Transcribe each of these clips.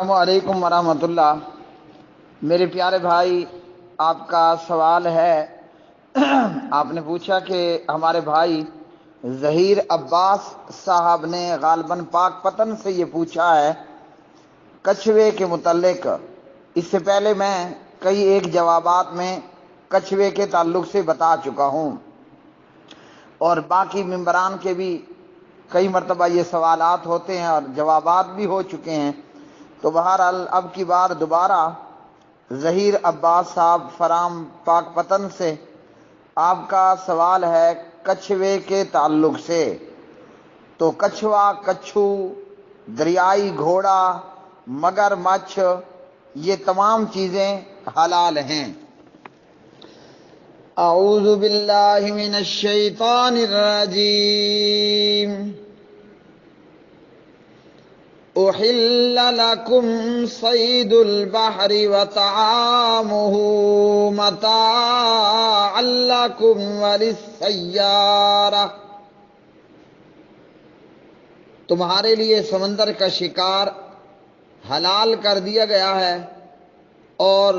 السلام علیکم ورحمۃ اللہ۔ میرے پیارے بھائی، آپ کا سوال ہے آپ نے پوچھا کہ ہمارے بھائی ظہیر عباس صاحب نے غالباً پاک پتن سے یہ پوچھا ہے کچھوے کے متعلق۔ اس سے پہلے میں کئی ایک جوابات میں کچھوے کے تعلق سے بتا چکا ہوں، اور باقی ممبران کے بھی کئی مرتبہ یہ سوالات ہوتے ہیں اور جوابات بھی ہو چکے ہیں۔ تو بہرحال اب کی بار دوبارہ ظہیر عباس صاحب فرام پاک پتن سے آپ کا سوال ہے کچھوے کے تعلق سے۔ تو کچھوا، کچھو، دریائی گھوڑا، مگر مچھ، یہ تمام چیزیں حلال ہیں۔ اعوذ باللہ من الشیطان الرجیم۔ احل لکم صید البحر وطعامہ متاعا لکم وللسیارہ۔ تمہارے لیے سمندر کا شکار حلال کر دیا گیا ہے، اور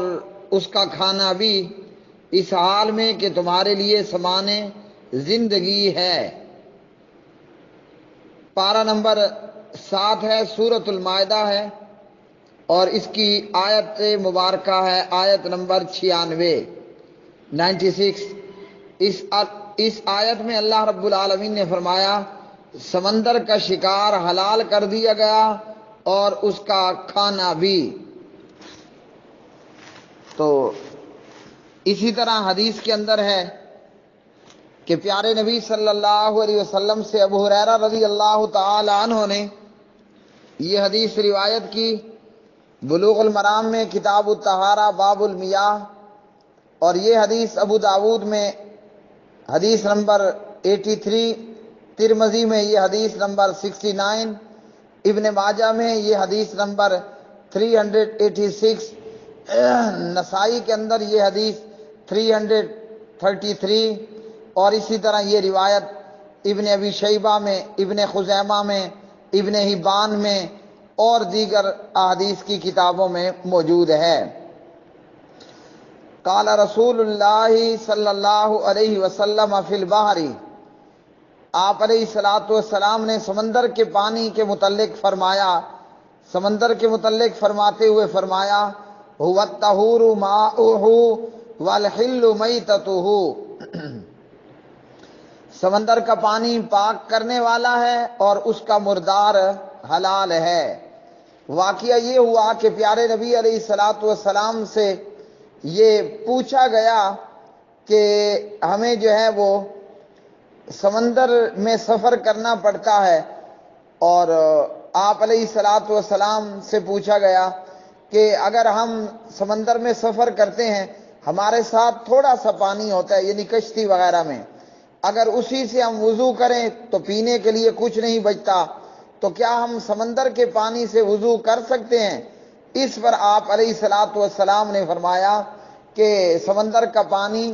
اس کا کھانا بھی اس حال میں کہ تمہارے لیے سامان زندگی ہے۔ پارہ نمبر 7 ہے، سورۃ المائدہ ہے، اور اس کی آیت مبارکہ ہے آیت نمبر 96۔ اس آیت میں اللہ رب العالمین نے فرمایا سمندر کا شکار حلال کر دیا گیا اور اس کا کھانا بھی۔ تو اسی طرح حدیث کے اندر ہے کہ پیارے نبی صلی اللہ علیہ وسلم سے ابو ہریرہ رضی اللہ تعالی عنہ نے یہ حدیث روایت کی بلوغ المرام میں کتاب الطہارہ باب المیاہ، اور یہ حدیث ابو داود میں حدیث نمبر 83، ترمذی میں یہ حدیث نمبر 69، ابن ماجہ میں یہ حدیث نمبر 386، نسائی کے اندر یہ حدیث 333، اور اسی طرح یہ روایت ابن ابی شیبہ میں، ابن خزیمہ میں، ابن حبان میں اور دیگر احادیث کی کتابوں میں موجود ہے۔ قال رسول اللہ صلی اللہ علیہ وسلم فی البحر، آپ علیہ الصلوۃ والسلام نے سمندر کے پانی کے متعلق فرمایا، سمندر کے متعلق فرماتے ہوئے فرمایا هو الطہور ماؤہ والحل میتتہ، سمندر کا پانی پاک کرنے والا ہے اور اس کا مردار حلال ہے۔ واقعہ یہ ہوا کہ پیارے نبی علیہ الصلوۃ والسلام سے یہ پوچھا گیا کہ ہمیں جو ہے وہ سمندر میں سفر کرنا پڑتا ہے، اور آپ علیہ الصلوۃ والسلام سے پوچھا گیا کہ اگر ہم سمندر میں سفر کرتے ہیں، ہمارے ساتھ تھوڑا سا پانی ہوتا ہے، یعنی کشتی وغیرہ میں، اگر اسی سے ہم وضو کریں تو پینے کے لیے کچھ نہیں بچتا، تو کیا ہم سمندر کے پانی سے وضو کر سکتے ہیں؟ اس پر آپ علیہ الصلوۃ والسلام نے فرمایا کہ سمندر کا پانی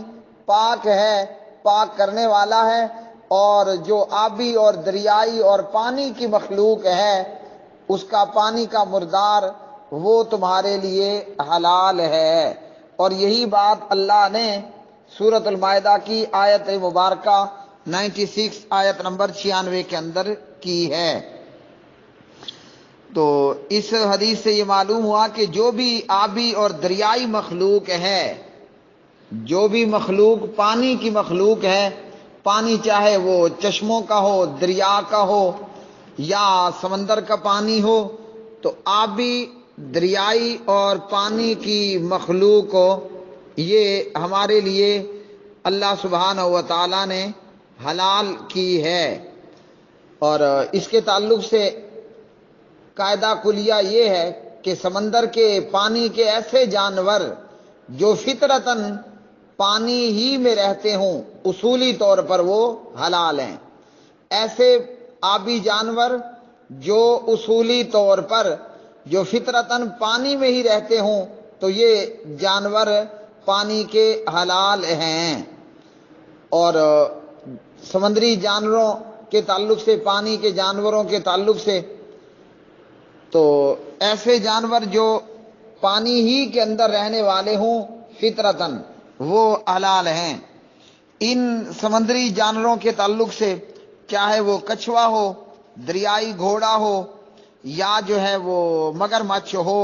پاک ہے، پاک کرنے والا ہے، اور جو آبی اور دریائی اور پانی کی مخلوق ہے اس کا پانی کا مردار وہ تمہارے لیے حلال ہے۔ اور یہی بات اللہ نے سورۃ المائدہ کی آیت مبارکہ 96 آیت نمبر 96 کے اندر کی ہے۔ تو اس حدیث سے یہ معلوم ہوا کہ جو بھی آبی اور دریائی مخلوق ہے، جو بھی مخلوق پانی کی مخلوق ہے، پانی چاہے وہ چشموں کا ہو، دریا کا ہو یا سمندر کا پانی ہو، تو آبی، دریائی اور پانی کی مخلوق یہ ہمارے لیے اللہ سبحانہ و تعالیٰ نے حلال کی ہے۔ اور اس کے تعلق سے قاعدہ کلیہ یہ ہے کہ سمندر کے پانی کے ایسے جانور جو فطرتاً پانی ہی میں رہتے ہوں، اصولی طور پر وہ حلال ہیں۔ ایسے آبی جانور جو اصولی طور پر جو فطرتاً پانی میں ہی رہتے ہوں تو یہ جانور پانی کے حلال ہیں۔ اور سمندری جانوروں کے تعلق سے، پانی کے جانوروں کے تعلق سے تو ایسے جانور جو پانی ہی کے اندر رہنے والے ہوں فطرتاً وہ حلال ہیں۔ ان سمندری جانوروں کے تعلق سے چاہے وہ کچھوا ہو، دریائی گھوڑا ہو، یا جو ہے وہ مگرمچھ ہو،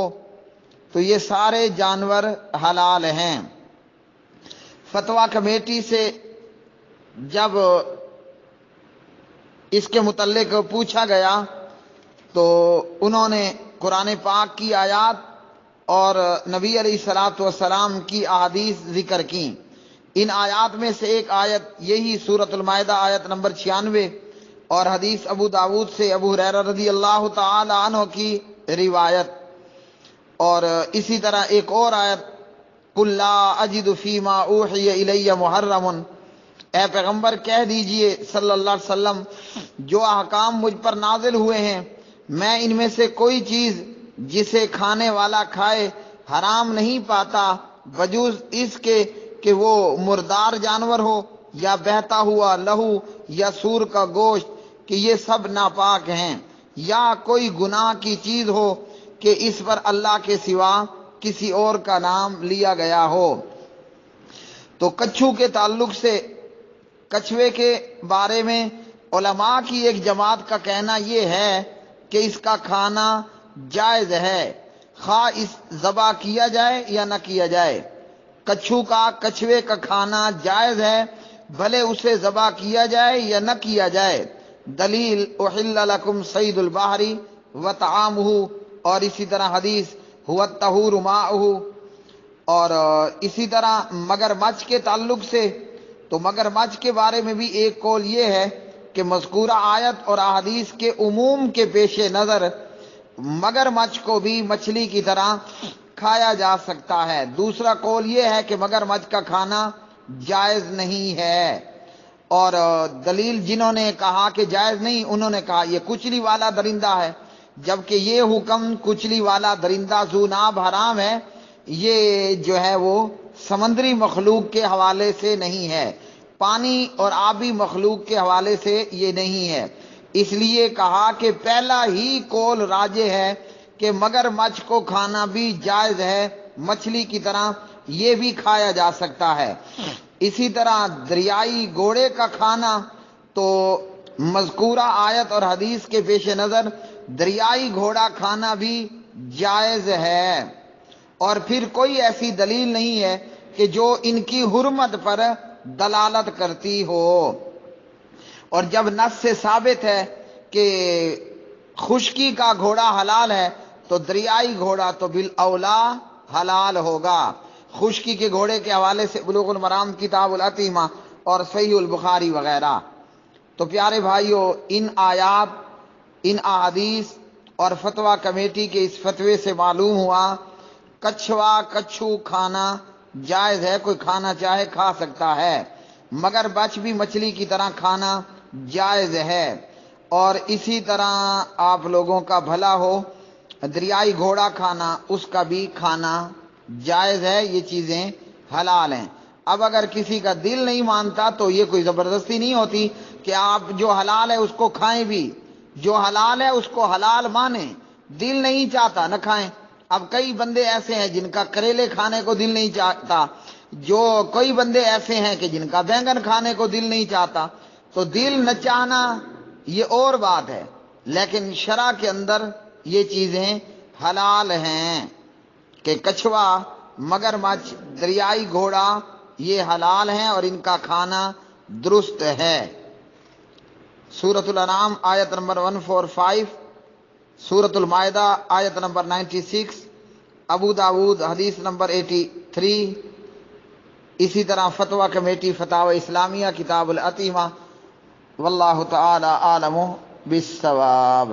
تو یہ سارے جانور حلال ہیں۔ فتویٰ کمیٹی سے جب اس کے متعلق پوچھا گیا تو انہوں نے قرآن پاک کی آیات اور نبی علیہ الصلوۃ والسلام کی احادیث ذکر کی۔ ان آیات میں سے ایک آیت یہی سورۃ المائدہ آیت نمبر 96 اور حدیث ابو داود سے ابو ہریرہ رضی اللہ تعالی عنہ کی روایت، اور اسی طرح ایک اور آیت قُل لَا أَجِدُ فِي مَا أُوحِيَ إِلَيَّ مُحَرَّمٌ، اے پیغمبر کہہ دیجئے صلی اللہ علیہ وسلم جو احکام مجھ پر نازل ہوئے ہیں میں ان میں سے کوئی چیز جسے کھانے والا کھائے حرام نہیں پاتا بجوز اس کے کہ وہ مردار جانور ہو یا بہتا ہوا لہو یا سور کا گوشت، کہ یہ سب ناپاک ہیں، یا کوئی گناہ کی چیز ہو کہ اس پر اللہ کے سوا کسی اور کا نام لیا گیا ہو۔ تو کچھو کے تعلق سے، کچھوے کے بارے میں علماء کی ایک جماعت کا کہنا یہ ہے کہ اس کا کھانا جائز ہے، خواہ اس ذبح کیا جائے یا نہ کیا جائے۔ کچھوے کا کھانا جائز ہے بھلے اسے ذبح کیا جائے یا نہ کیا جائے۔ دلیل احل لکم صید البحر وطعامہ، اور اسی طرح حدیث هو الطہور ماؤہ، اور اسی طرح مگرمچھ کے تعلق سے تو مگرمچھ کے بارے میں بھی ایک قول یہ ہے کہ مذکورہ آیت اور احادیث کے عموم کے پیش نظر مگرمچھ کو بھی مچھلی کی طرح کھایا جا سکتا ہے۔ دوسرا قول یہ ہے کہ مگرمچھ کا کھانا جائز نہیں ہے، اور دلیل جنہوں نے کہا کہ جائز نہیں انہوں نے کہا یہ کچلی والا درندہ ہے، جبکہ یہ حکم کچلی والا درندہ ذوناب حرام ہے، یہ جو ہے وہ سمندری مخلوق کے حوالے سے نہیں ہے، پانی اور آبی مخلوق کے حوالے سے یہ نہیں ہے۔ اس لیے کہا کہ پہلا ہی قول راجح ہے کہ مگرمچھ کو کھانا بھی جائز ہے، مچھلی کی طرح یہ بھی کھایا جا سکتا ہے۔ اسی طرح دریائی گھوڑے کا کھانا تو مذکورہ آیت اور حدیث کے پیش نظر دریائی گھوڑا کھانا بھی جائز ہے، اور پھر کوئی ایسی دلیل نہیں ہے کہ جو ان کی حرمت پر دلالت کرتی ہو۔ اور جب نص سے ثابت ہے کہ خشکی کا گھوڑا حلال ہے تو دریائی گھوڑا تو بالاولا حلال ہوگا۔ خشکی کے گھوڑے کے حوالے سے بلوغ المرام کتاب العتیمہ اور صحیح البخاری وغیرہ۔ تو پیارے بھائیو، ان آیات، ان احادیث اور فتویٰ کمیٹی کے اس فتوے سے معلوم ہوا کچھو کھانا جائز ہے، کوئی کھانا چاہے کھا سکتا ہے، مگر بچ بھی مچھلی کی طرح کھانا جائز ہے۔ اور اسی طرح آپ لوگوں کا بھلا ہو، دریائی گھوڑا کھانا اس کا بھی کھانا جائز ہے، یہ چیزیں حلال ہیں۔ اب اگر کسی کا دل نہیں مانتا تو یہ کوئی زبردستی نہیں ہوتی کہ آپ جو حلال ہے اس کو کھائیں بھی، جو حلال ہے اس کو حلال مانیں، دل نہیں چاہتا نہ کھائیں۔ اب کئی بندے ایسے ہیں جن کا کریلے کھانے کو دل نہیں چاہتا، جو کوئی بندے ایسے ہیں کہ جن کا بینگن کھانے کو دل نہیں چاہتا، تو دل نہ چاہنا یہ اور بات ہے، لیکن شرع کے اندر یہ چیزیں حلال ہیں کہ کچھوا، مگرمچھ، دریائی گھوڑا یہ حلال ہیں اور ان کا کھانا درست ہے۔ سورۃ الانعام آیت نمبر 145، سورۃ المائدہ آیت نمبر 96، ابو داود حدیث نمبر 83، اسی طرح فتویٰ کمیٹی فتاوی اسلامیہ کتاب العتیمہ۔ واللہ تعالی عالم بالصواب۔